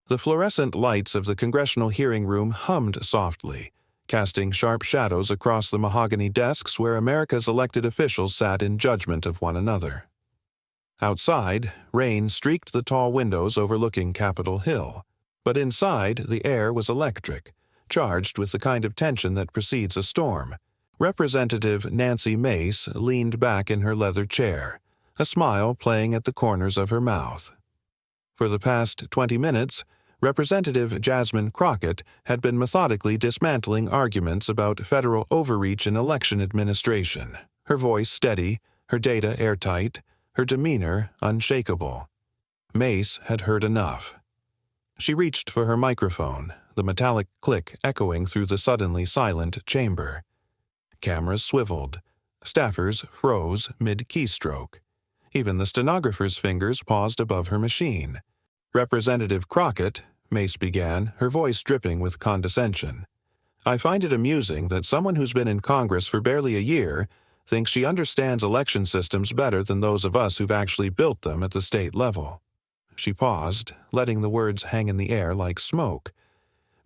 The fluorescent lights of the congressional hearing room hummed softly, casting sharp shadows across the mahogany desks where America's elected officials sat in judgment of one another. Outside, rain streaked the tall windows overlooking Capitol Hill, but inside the air was electric, charged with the kind of tension that precedes a storm. Representative Nancy Mace leaned back in her leather chair, a smile playing at the corners of her mouth. For the past 20 minutes, Representative Jasmine Crockett had been methodically dismantling arguments about federal overreach in election administration, her voice steady, her data airtight, her demeanor unshakable. Mace had heard enough. She reached for her microphone, the metallic click echoing through the suddenly silent chamber. Cameras swiveled. Staffers froze mid-keystroke. Even the stenographer's fingers paused above her machine. "Representative Crockett," Mace began, her voice dripping with condescension, "I find it amusing that someone who's been in Congress for barely a year thinks she understands election systems better than those of us who've actually built them at the state level." She paused, letting the words hang in the air like smoke.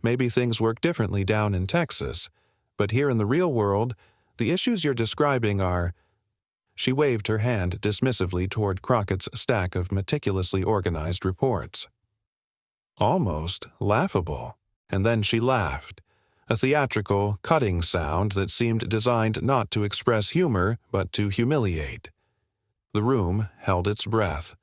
Maybe things work differently down in Texas, but here in the real world, the issues you're describing are— She waved her hand dismissively toward Crockett's stack of meticulously organized reports. Almost laughable. And then she laughed, a theatrical, cutting sound that seemed designed not to express humor but to humiliate. The room held its breath.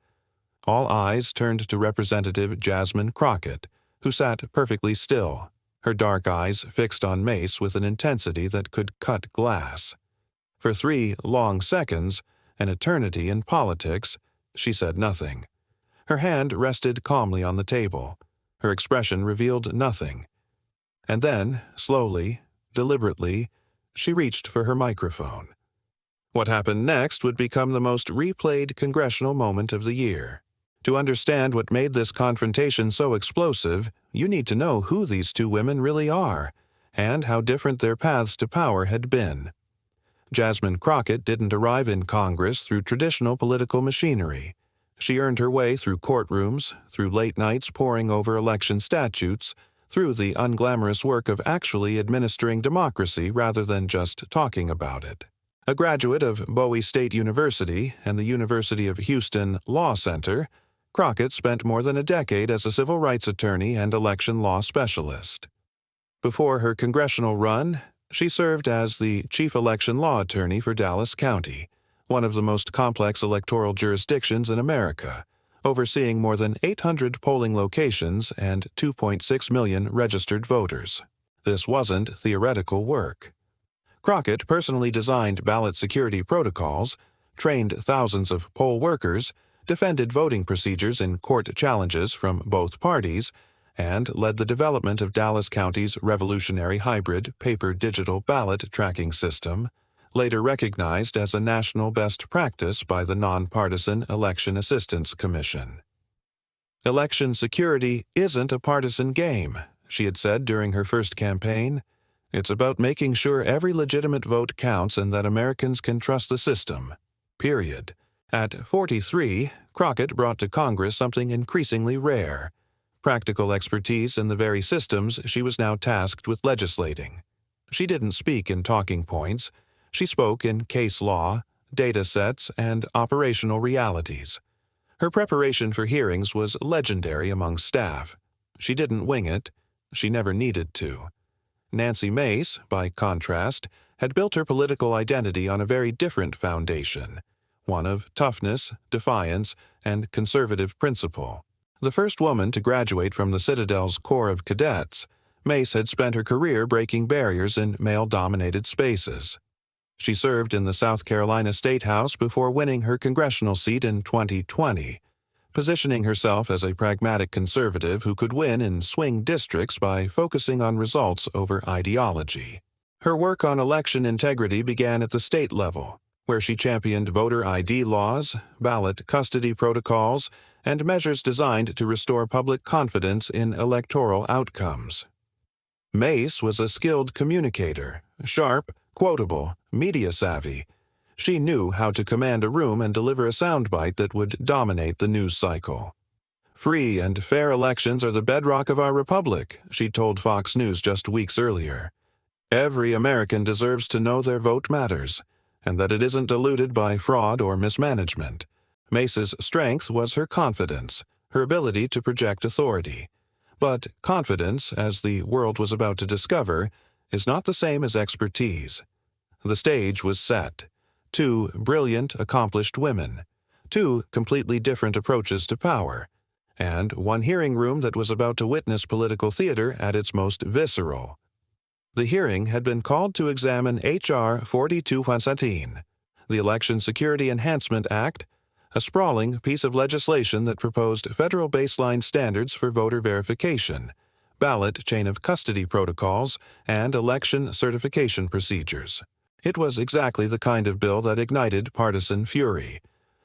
All eyes turned to Representative Jasmine Crockett, who sat perfectly still, her dark eyes fixed on Mace with an intensity that could cut glass. For 3 long seconds, an eternity in politics, she said nothing. Her hand rested calmly on the table. Her expression revealed nothing. And then, slowly, deliberately, she reached for her microphone. What happened next would become the most replayed congressional moment of the year. To understand what made this confrontation so explosive, you need to know who these two women really are, and how different their paths to power had been. Jasmine Crockett didn't arrive in Congress through traditional political machinery. She earned her way through courtrooms, through late nights poring over election statutes, through the unglamorous work of actually administering democracy rather than just talking about it. A graduate of Bowie State University and the University of Houston Law Center, Crockett spent more than a decade as a civil rights attorney and election law specialist. Before her congressional run, she served as the chief election law attorney for Dallas County, one of the most complex electoral jurisdictions in America, overseeing more than 800 polling locations and 2.6 million registered voters. This wasn't theoretical work. Crockett personally designed ballot security protocols, trained thousands of poll workers, defended voting procedures in court challenges from both parties, and led the development of Dallas County's revolutionary hybrid paper-digital ballot tracking system, later recognized as a national best practice by the Nonpartisan Election Assistance Commission. "Election security isn't a partisan game," she had said during her first campaign. "It's about making sure every legitimate vote counts and that Americans can trust the system. Period." At 43, Crockett brought to Congress something increasingly rare: practical expertise in the very systems she was now tasked with legislating. She didn't speak in talking points. She spoke in case law, data sets, and operational realities. Her preparation for hearings was legendary among staff. She didn't wing it. She never needed to. Nancy Mace, by contrast, had built her political identity on a very different foundation, one of toughness, defiance, and conservative principle. The first woman to graduate from the Citadel's Corps of Cadets, Mace had spent her career breaking barriers in male-dominated spaces. She served in the South Carolina State House before winning her congressional seat in 2020, positioning herself as a pragmatic conservative who could win in swing districts by focusing on results over ideology. Her work on election integrity began at the state level, where she championed voter ID laws, ballot custody protocols, and measures designed to restore public confidence in electoral outcomes. Mace was a skilled communicator, sharp, quotable, media-savvy. She knew how to command a room and deliver a soundbite that would dominate the news cycle. "Free and fair elections are the bedrock of our republic," she told Fox News just weeks earlier. "Every American deserves to know their vote matters, and that it isn't diluted by fraud or mismanagement." Mace's strength was her confidence, her ability to project authority. But confidence, as the world was about to discover, is not the same as expertise. The stage was set. Two brilliant, accomplished women. Two completely different approaches to power. And one hearing room that was about to witness political theater at its most visceral. The hearing had been called to examine H.R. 4217, the Election Security Enhancement Act, a sprawling piece of legislation that proposed federal baseline standards for voter verification, ballot chain of custody protocols, and election certification procedures. It was exactly the kind of bill that ignited partisan fury.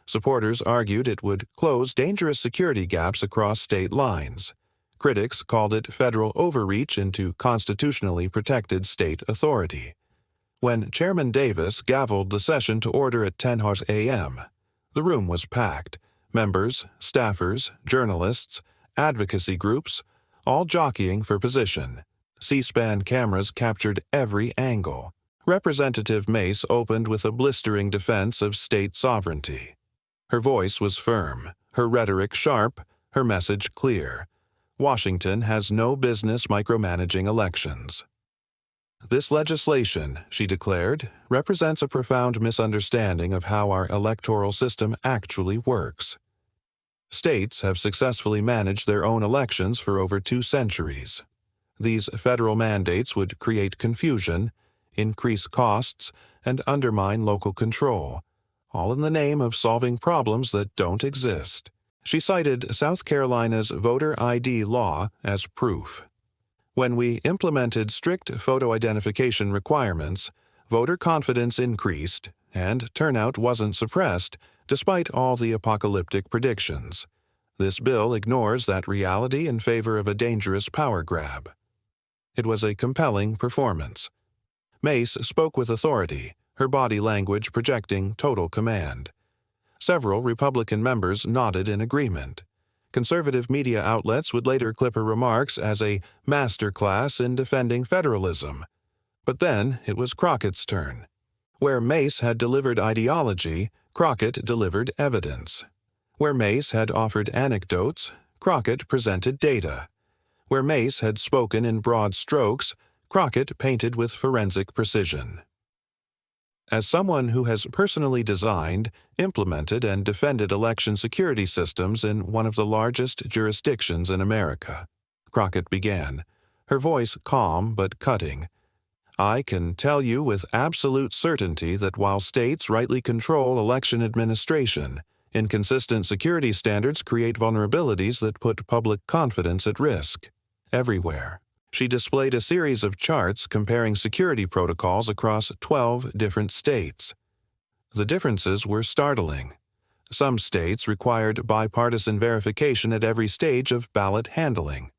Supporters argued it would close dangerous security gaps across state lines. Critics called it federal overreach into constitutionally protected state authority. When Chairman Davis gavelled the session to order at 10 a.m., the room was packed. Members, staffers, journalists, advocacy groups, all jockeying for position. C-SPAN cameras captured every angle. Representative Mace opened with a blistering defense of state sovereignty. Her voice was firm, her rhetoric sharp, her message clear. Washington has no business micromanaging elections. "This legislation," she declared, "represents a profound misunderstanding of how our electoral system actually works. States have successfully managed their own elections for over 2 centuries. These federal mandates would create confusion, increase costs, and undermine local control, all in the name of solving problems that don't exist." She cited South Carolina's voter ID law as proof. "When we implemented strict photo identification requirements, voter confidence increased, and turnout wasn't suppressed, despite all the apocalyptic predictions. This bill ignores that reality in favor of a dangerous power grab." It was a compelling performance. Mace spoke with authority, her body language projecting total command. Several Republican members nodded in agreement. Conservative media outlets would later clip her remarks as a master class in defending federalism. But then it was Crockett's turn. Where Mace had delivered ideology, Crockett delivered evidence. Where Mace had offered anecdotes, Crockett presented data. Where Mace had spoken in broad strokes, Crockett painted with forensic precision. As someone who has personally designed, implemented, and defended election security systems in one of the largest jurisdictions in America, Crockett began, her voice calm but cutting, "I can tell you with absolute certainty that while states rightly control election administration, inconsistent security standards create vulnerabilities that put public confidence at risk. Everywhere." She displayed a series of charts comparing security protocols across 12 different states. The differences were startling. Some states required bipartisan verification at every stage of ballot handling.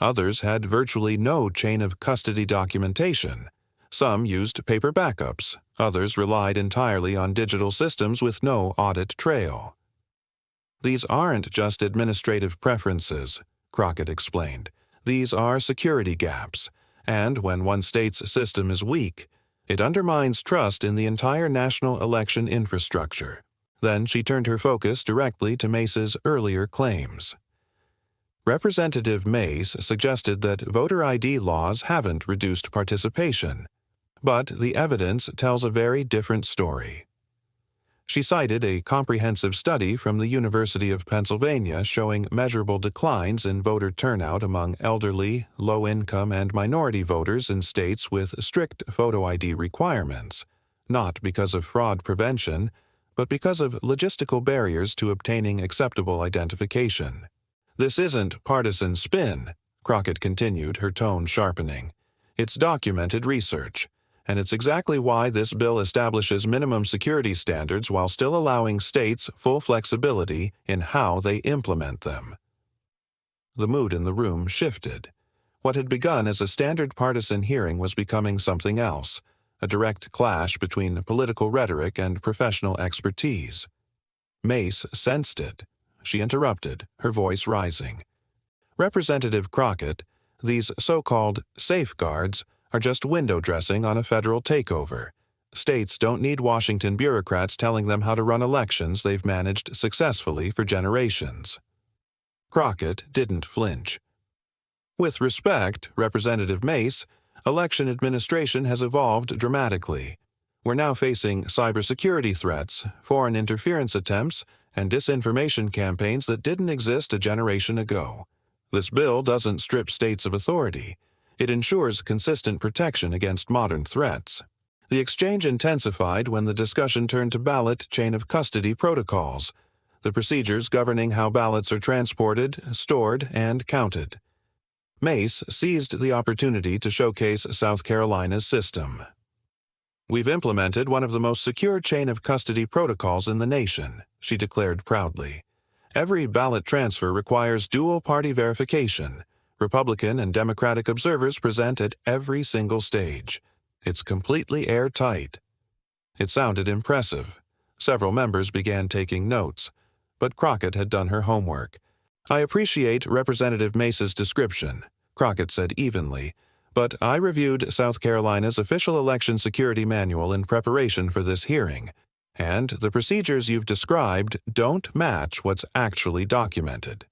Others had virtually no chain of custody documentation. Some used paper backups. Others relied entirely on digital systems with no audit trail. "These aren't just administrative preferences," Crockett explained. "These are security gaps, and when one state's system is weak, it undermines trust in the entire national election infrastructure." Then she turned her focus directly to Mace's earlier claims. Representative Mace suggested that voter ID laws haven't reduced participation, but the evidence tells a very different story. She cited a comprehensive study from the University of Pennsylvania showing measurable declines in voter turnout among elderly, low-income, and minority voters in states with strict photo ID requirements, not because of fraud prevention, but because of logistical barriers to obtaining acceptable identification. "This isn't partisan spin," Crockett continued, her tone sharpening. "It's documented research. And it's exactly why this bill establishes minimum security standards while still allowing states full flexibility in how they implement them." The mood in the room shifted. What had begun as a standard partisan hearing was becoming something else, a direct clash between political rhetoric and professional expertise. Mace sensed it. she interrupted, her voice rising. Representative Crockett, these so-called safeguards are just window dressing on a federal takeover. States don't need Washington bureaucrats telling them how to run elections they've managed successfully for generations. Crockett didn't flinch. With respect, Representative Mace, election administration has evolved dramatically. We're now facing cybersecurity threats, foreign interference attempts, and disinformation campaigns that didn't exist a generation ago. This bill doesn't strip states of authority. It ensures consistent protection against modern threats. The exchange intensified when the discussion turned to ballot chain of custody protocols, the procedures governing how ballots are transported, stored, and counted. Mace seized the opportunity to showcase South Carolina's system. "We've implemented one of the most secure chain of custody protocols in the nation," she declared proudly. "Every ballot transfer requires dual-party verification. Republican and Democratic observers present at every single stage. It's completely airtight." It sounded impressive. Several members began taking notes, but Crockett had done her homework. "I appreciate Representative Mace's description," Crockett said evenly, "but I reviewed South Carolina's official election security manual in preparation for this hearing, and the procedures you've described don't match what's actually documented."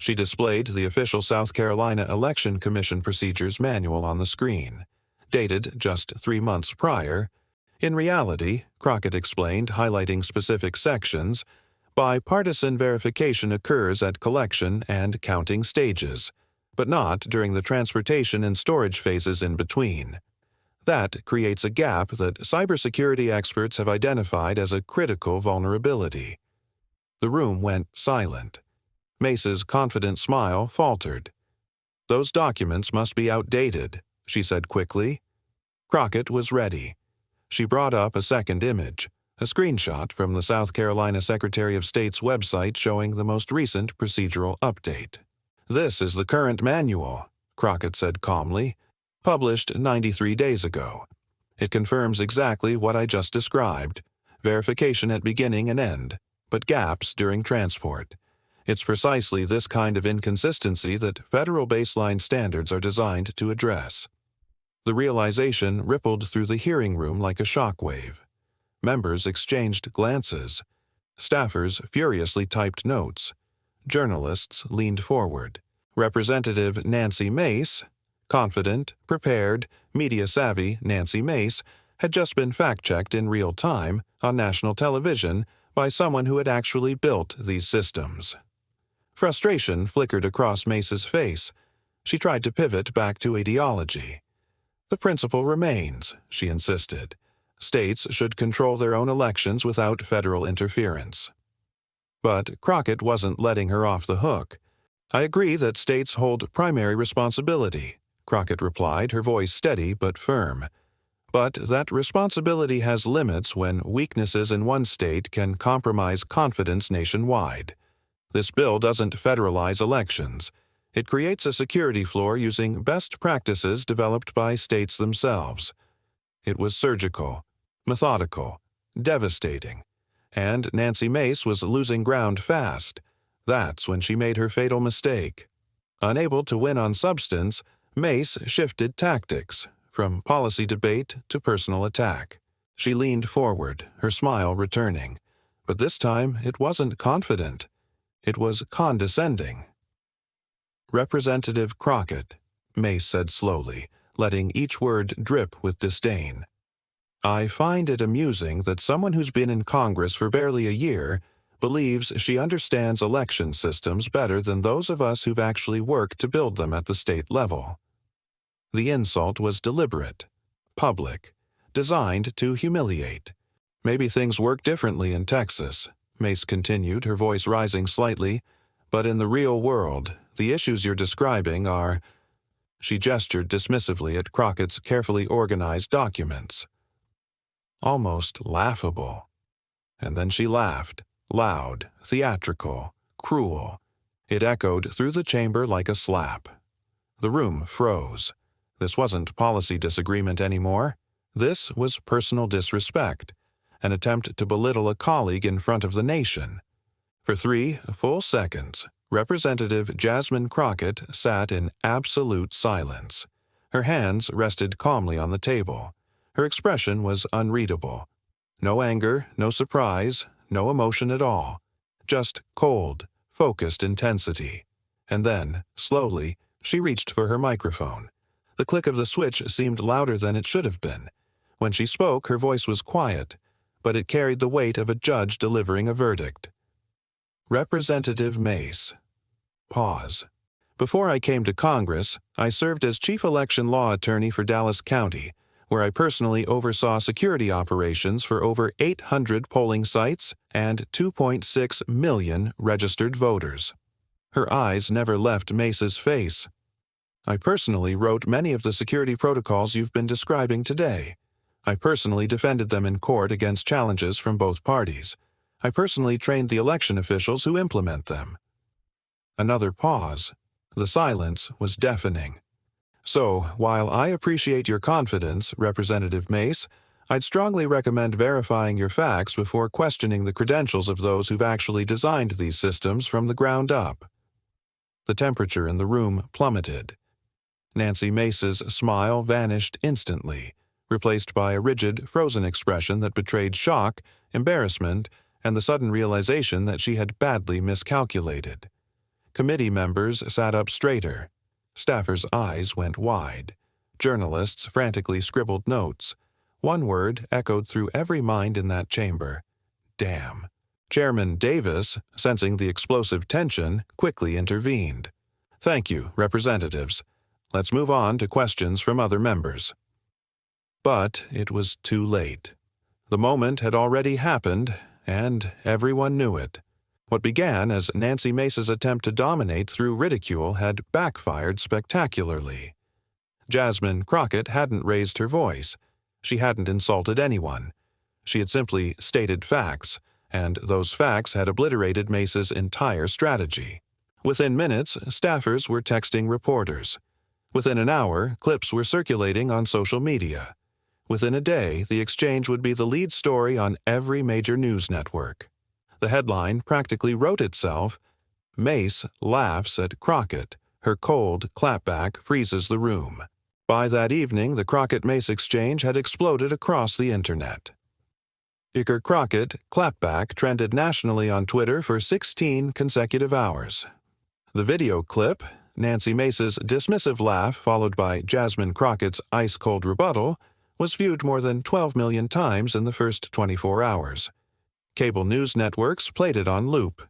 She displayed the official South Carolina Election Commission Procedures Manual on the screen, dated just 3 months prior. "In reality," Crockett explained, highlighting specific sections, "bipartisan verification occurs at collection and counting stages, but not during the transportation and storage phases in between. That creates a gap that cybersecurity experts have identified as a critical vulnerability." The room went silent. Mace's confident smile faltered. "Those documents must be outdated," she said quickly. Crockett was ready. She brought up a second image, a screenshot from the South Carolina Secretary of State's website showing the most recent procedural update. "This is the current manual," Crockett said calmly, "published 93 days ago. It confirms exactly what I just described, verification at beginning and end, but gaps during transport. It's precisely this kind of inconsistency that federal baseline standards are designed to address." The realization rippled through the hearing room like a shockwave. Members exchanged glances. Staffers furiously typed notes. Journalists leaned forward. Representative Nancy Mace, confident, prepared, media-savvy Nancy Mace, had just been fact-checked in real time on national television by someone who had actually built these systems. Frustration flickered across Mace's face. She tried to pivot back to ideology. "The principle remains," she insisted. "States should control their own elections without federal interference." But Crockett wasn't letting her off the hook. "I agree that states hold primary responsibility," Crockett replied, her voice steady but firm. "But that responsibility has limits when weaknesses in one state can compromise confidence nationwide. This bill doesn't federalize elections. It creates a security floor using best practices developed by states themselves." It was surgical, methodical, devastating. And Nancy Mace was losing ground fast. That's when she made her fatal mistake. Unable to win on substance, Mace shifted tactics, from policy debate to personal attack. She leaned forward, her smile returning. But this time it wasn't confident. It was condescending. "Representative Crockett," Mace said slowly, letting each word drip with disdain. "I find it amusing that someone who's been in Congress for barely a year believes she understands election systems better than those of us who've actually worked to build them at the state level." The insult was deliberate, public, designed to humiliate. "Maybe things work differently in Texas," Mace continued, her voice rising slightly, "but in the real world, the issues you're describing are—" She gestured dismissively at Crockett's carefully organized documents. "Almost laughable." And then she laughed, loud, theatrical, cruel. It echoed through the chamber like a slap. The room froze. This wasn't policy disagreement anymore. This was personal disrespect, an attempt to belittle a colleague in front of the nation. For 3 full seconds, Representative Jasmine Crockett sat in absolute silence. Her hands rested calmly on the table. Her expression was unreadable. No anger, no surprise, no emotion at all. Just cold, focused intensity. And then, slowly, she reached for her microphone. The click of the switch seemed louder than it should have been. When she spoke, her voice was quiet, but it carried the weight of a judge delivering a verdict. Representative Mace. Pause. Before I came to Congress, I served as chief election law attorney for Dallas County, where I personally oversaw security operations for over 800 polling sites and 2.6 million registered voters. Her eyes never left Mace's face. I personally wrote many of the security protocols you've been describing today. I personally defended them in court against challenges from both parties. I personally trained the election officials who implement them. Another pause. The silence was deafening. So, while I appreciate your confidence, Representative Mace, I'd strongly recommend verifying your facts before questioning the credentials of those who've actually designed these systems from the ground up. The temperature in the room plummeted. Nancy Mace's smile vanished instantly, replaced by a rigid, frozen expression that betrayed shock, embarrassment, and the sudden realization that she had badly miscalculated. Committee members sat up straighter. Staffers' eyes went wide. Journalists frantically scribbled notes. One word echoed through every mind in that chamber. Damn. Chairman Davis, sensing the explosive tension, quickly intervened. Thank you, representatives. Let's move on to questions from other members. But it was too late. The moment had already happened, and everyone knew it. What began as Nancy Mace's attempt to dominate through ridicule had backfired spectacularly. Jasmine Crockett hadn't raised her voice. She hadn't insulted anyone. She had simply stated facts, and those facts had obliterated Mace's entire strategy. Within minutes, staffers were texting reporters. Within an hour, clips were circulating on social media. Within a day, the exchange would be the lead story on every major news network. The headline practically wrote itself, Mace laughs at Crockett. Her cold clapback freezes the room. By that evening, the Crockett-Mace exchange had exploded across the internet. Iker Crockett clapback trended nationally on Twitter for 16 consecutive hours. The video clip, Nancy Mace's dismissive laugh followed by Jasmine Crockett's ice-cold rebuttal, was viewed more than 12 million times in the first 24 hours. Cable news networks played it on loop.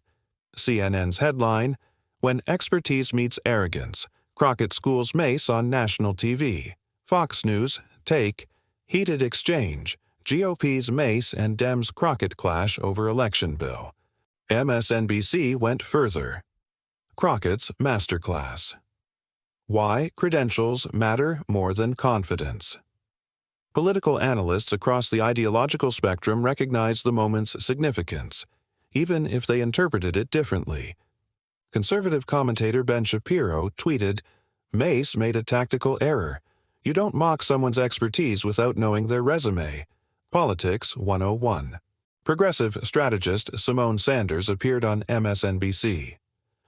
CNN's headline, When Expertise Meets Arrogance, Crockett schools Mace on national TV. Fox News, Take, Heated Exchange, GOP's Mace and Dems Crockett clash over election bill. MSNBC went further. Crockett's Masterclass. Why Credentials Matter More Than Confidence. Political analysts across the ideological spectrum recognized the moment's significance, even if they interpreted it differently. Conservative commentator Ben Shapiro tweeted, Mace made a tactical error. You don't mock someone's expertise without knowing their resume. Politics 101. Progressive strategist Simone Sanders appeared on MSNBC.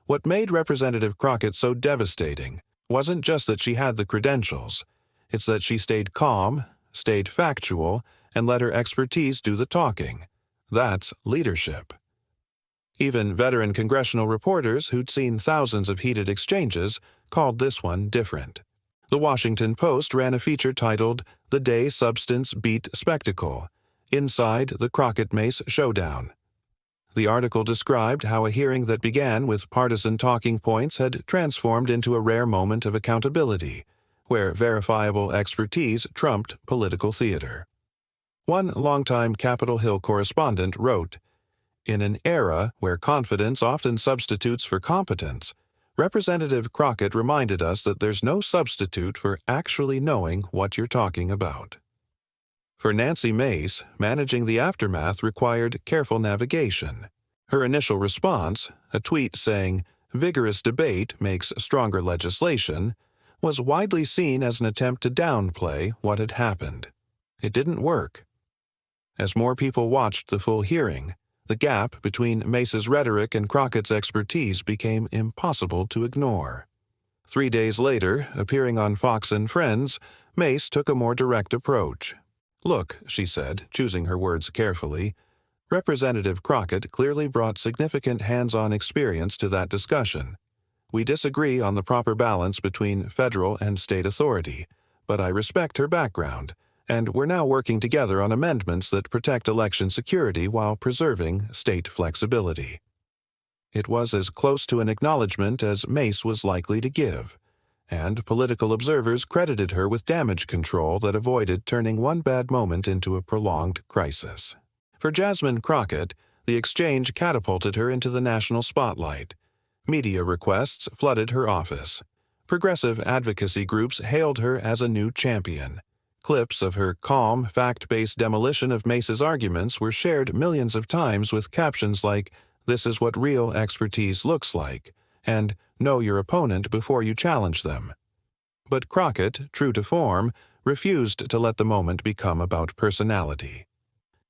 What made Representative Crockett so devastating wasn't just that she had the credentials. It's that she stayed calm, stayed factual, and let her expertise do the talking. That's leadership. Even veteran congressional reporters who'd seen thousands of heated exchanges called this one different. The Washington Post ran a feature titled The Day Substance Beat Spectacle, Inside the Crockett-Mace Showdown. The article described how a hearing that began with partisan talking points had transformed into a rare moment of accountability, where verifiable expertise trumped political theater. One longtime Capitol Hill correspondent wrote, In an era where confidence often substitutes for competence, Representative Crockett reminded us that there's no substitute for actually knowing what you're talking about. For Nancy Mace, managing the aftermath required careful navigation. Her initial response, a tweet saying, "Vigorous debate makes stronger legislation," was widely seen as an attempt to downplay what had happened. It didn't work. As more people watched the full hearing, The gap between Mace's rhetoric and Crockett's expertise became impossible to ignore. 3 days later, appearing on Fox and Friends, Mace took a more direct approach. "Look," she said, choosing her words carefully, "Representative Crockett clearly brought significant hands-on experience to that discussion. We disagree on the proper balance between federal and state authority, but I respect her background, and we're now working together on amendments that protect election security while preserving state flexibility." It was as close to an acknowledgment as Mace was likely to give, and political observers credited her with damage control that avoided turning one bad moment into a prolonged crisis. For Jasmine Crockett, the exchange catapulted her into the national spotlight. Media requests flooded her office. Progressive advocacy groups hailed her as a new champion. Clips of her calm, fact-based demolition of Mace's arguments were shared millions of times with captions like, "This is what real expertise looks like," and "Know your opponent before you challenge them." But Crockett, true to form, refused to let the moment become about personality.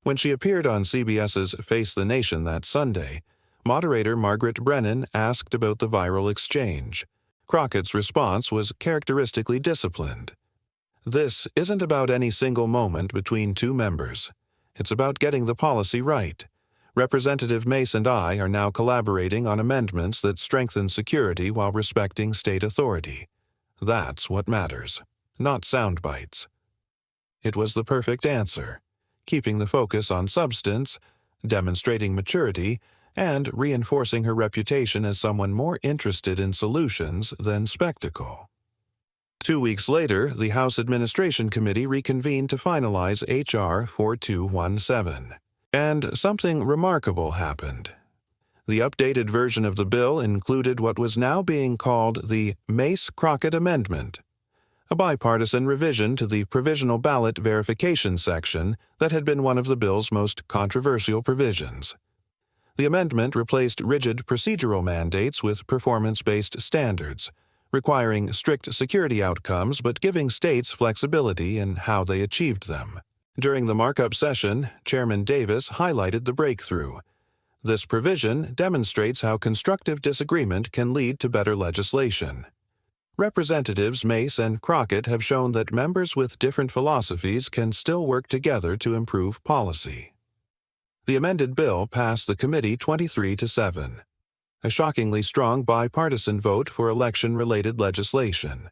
When she appeared on CBS's Face the Nation that Sunday, moderator Margaret Brennan asked about the viral exchange. Crockett's response was characteristically disciplined. "This isn't about any single moment between two members. It's about getting the policy right. Representative Mace and I are now collaborating on amendments that strengthen security while respecting state authority. That's what matters, not sound bites." It was the perfect answer, keeping the focus on substance, demonstrating maturity, and reinforcing her reputation as someone more interested in solutions than spectacle. 2 weeks later, the House Administration Committee reconvened to finalize H.R. 4217. And something remarkable happened. The updated version of the bill included what was now being called the Mace-Crockett Amendment, a bipartisan revision to the provisional ballot verification section that had been one of the bill's most controversial provisions. The amendment replaced rigid procedural mandates with performance-based standards, requiring strict security outcomes but giving states flexibility in how they achieved them. During the markup session, Chairman Davis highlighted the breakthrough. This provision demonstrates how constructive disagreement can lead to better legislation. Representatives Mace and Crockett have shown that members with different philosophies can still work together to improve policy. The amended bill passed the committee 23-7, a shockingly strong bipartisan vote for election-related legislation.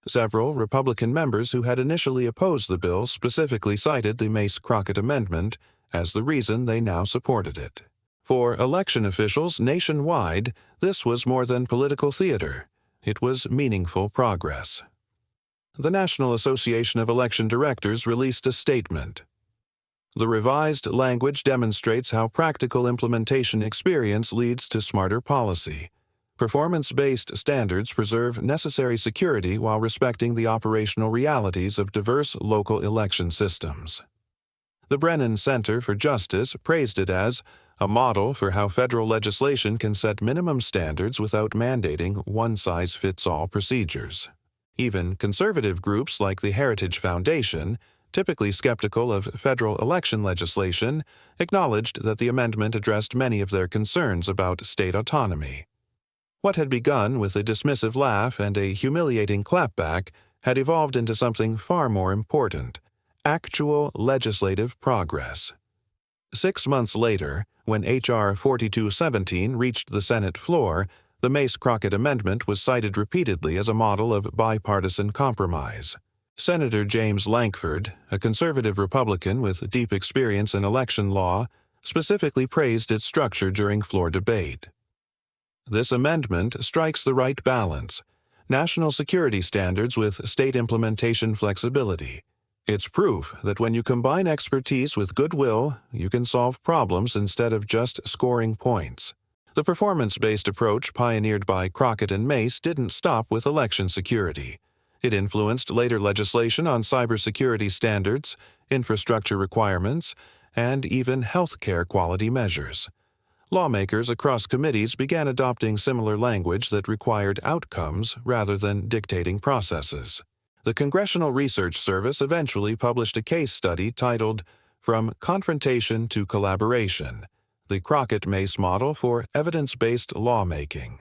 Several Republican members who had initially opposed the bill specifically cited the Mace-Crockett Amendment as the reason they now supported it. For election officials nationwide, this was more than political theater. It was meaningful progress. The National Association of Election Directors released a statement. The revised language demonstrates how practical implementation experience leads to smarter policy. Performance-based standards preserve necessary security while respecting the operational realities of diverse local election systems. The Brennan Center for Justice praised it as a model for how federal legislation can set minimum standards without mandating one-size-fits-all procedures. Even conservative groups like the Heritage Foundation, typically skeptical of federal election legislation, acknowledged that the amendment addressed many of their concerns about state autonomy. What had begun with a dismissive laugh and a humiliating clapback had evolved into something far more important: actual legislative progress. 6 months later, when H.R. 4217 reached the Senate floor, the Mace-Crockett Amendment was cited repeatedly as a model of bipartisan compromise. Senator James Lankford, a conservative Republican with deep experience in election law, specifically praised its structure during floor debate. This amendment strikes the right balance: national security standards with state implementation flexibility. It's proof that when you combine expertise with goodwill, you can solve problems instead of just scoring points. The performance-based approach pioneered by Crockett and Mace didn't stop with election security. It influenced later legislation on cybersecurity standards, infrastructure requirements, and even health care quality measures. Lawmakers across committees began adopting similar language that required outcomes rather than dictating processes. The Congressional Research Service eventually published a case study titled "From Confrontation to Collaboration: the Crockett-Mace model for evidence-based lawmaking.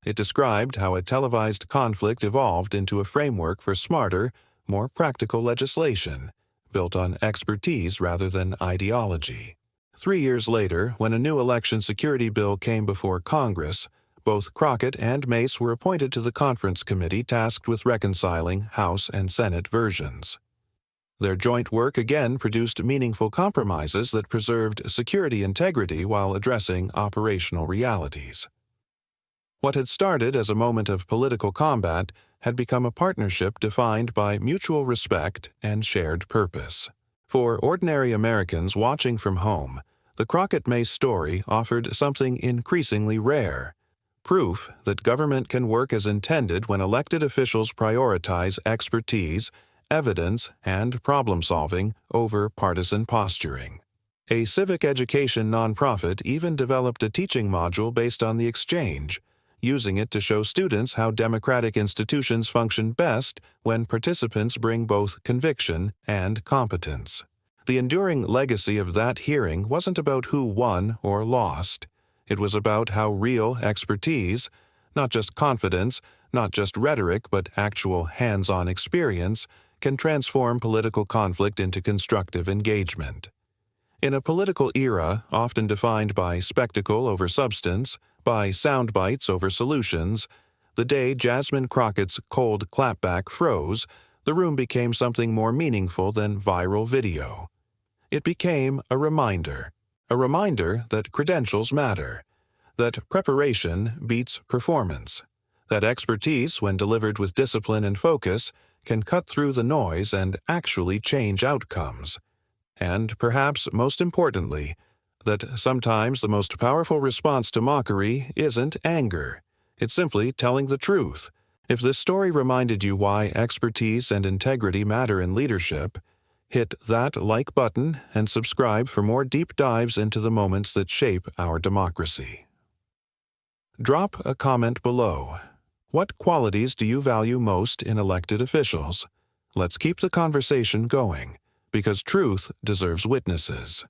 It described how a televised conflict evolved into a framework for smarter, more practical legislation, built on expertise rather than ideology. 3 years later, when a new election security bill came before Congress, both Crockett and Mace were appointed to the conference committee tasked with reconciling House and Senate versions. Their joint work again produced meaningful compromises that preserved security integrity while addressing operational realities. What had started as a moment of political combat had become a partnership defined by mutual respect and shared purpose. For ordinary Americans watching from home, the Crockett-Mace story offered something increasingly rare: proof that government can work as intended when elected officials prioritize expertise, evidence, and problem-solving over partisan posturing. A civic education nonprofit even developed a teaching module based on the exchange, using it to show students how democratic institutions function best when participants bring both conviction and competence. The enduring legacy of that hearing wasn't about who won or lost. It was about how real expertise, not just confidence, not just rhetoric, but actual hands-on experience, can transform political conflict into constructive engagement. In a political era often defined by spectacle over substance, by sound bites over solutions, the day Jasmine Crockett's cold-clapback froze, the room became something more meaningful than viral video. It became a reminder that credentials matter, that preparation beats performance, that expertise, when delivered with discipline and focus, can cut through the noise and actually change outcomes. And perhaps most importantly, that sometimes the most powerful response to mockery isn't anger. It's simply telling the truth. If this story reminded you why expertise and integrity matter in leadership, hit that like button and subscribe for more deep dives into the moments that shape our democracy. Drop a comment below. What qualities do you value most in elected officials? Let's keep the conversation going, because truth deserves witnesses.